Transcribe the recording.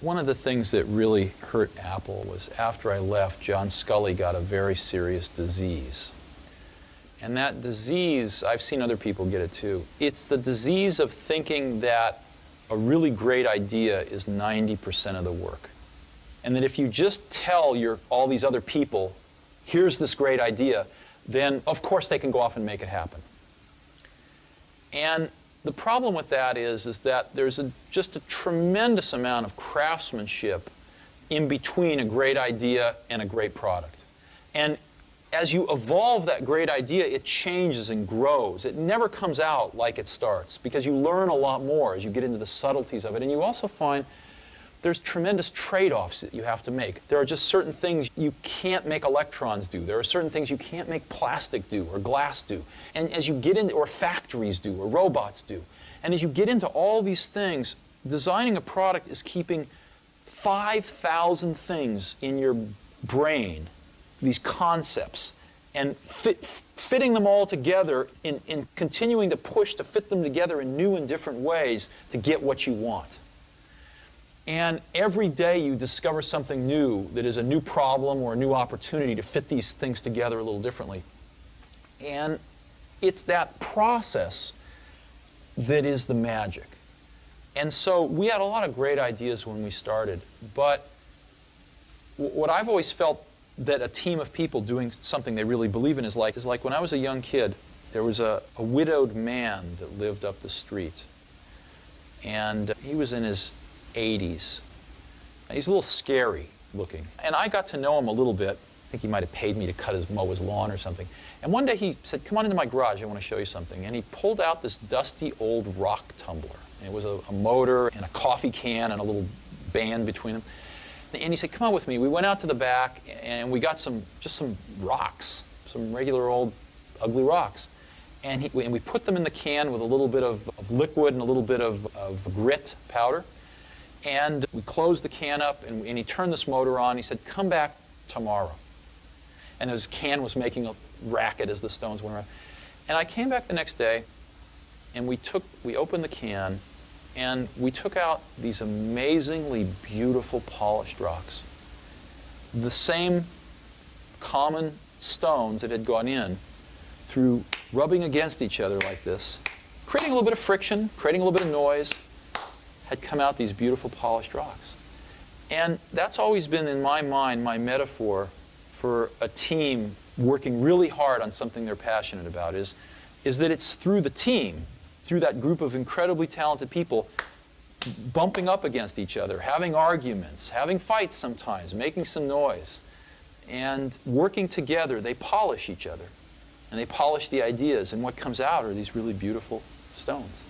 One of the things that really hurt Apple was after I left, John Sculley got a very serious disease. And that disease, I've seen other people get it too. It's the disease of thinking that a really great idea is 90% of the work. And that if you just tell all these other people, here's this great idea, then of course they can go off and make it happen. And the problem with that is that there's just a tremendous amount of craftsmanship in between a great idea and a great product. And as you evolve that great idea, it changes and grows. It never comes out like it starts, because you learn a lot more as you get into the subtleties of it. And you also find there's tremendous trade-offs that you have to make. There are just certain things you can't make electrons do. There are certain things you can't make plastic do or glass do. And as you get into, or factories do, or robots do. And as you get into all these things, designing a product is keeping 5,000 things in your brain, these concepts, and fitting them all together in continuing to push to fit them together in new and different ways to get what you want. And every day you discover something new that is a new problem or a new opportunity to fit these things together a little differently. And it's that process that is the magic. And so we had a lot of great ideas when we started, but what I've always felt that a team of people doing something they really believe in is like when I was a young kid, there was a widowed man that lived up the street. And he was in his 80s. He's a little scary looking. And I got to know him a little bit. I think he might have paid me to mow his lawn or something. And one day he said, "Come on into my garage, I want to show you something." And he pulled out this dusty old rock tumbler. And it was a motor and a coffee can and a little band between them. And he said, "Come on with me." We went out to the back and we got just some rocks, some regular old ugly rocks. And we put them in the can with a little bit of liquid and a little bit of grit powder. And we closed the can up, and he turned this motor on. He said, "Come back tomorrow." And his can was making a racket as the stones went around. And I came back the next day, and we opened the can, and we took out these amazingly beautiful polished rocks. The same common stones that had gone in through rubbing against each other like this, creating a little bit of friction, creating a little bit of noise, had come out these beautiful polished rocks. And that's always been, in my mind, my metaphor for a team working really hard on something they're passionate about, is that it's through the team, through that group of incredibly talented people, bumping up against each other, having arguments, having fights sometimes, making some noise, and working together, they polish each other. And they polish the ideas, and what comes out are these really beautiful stones.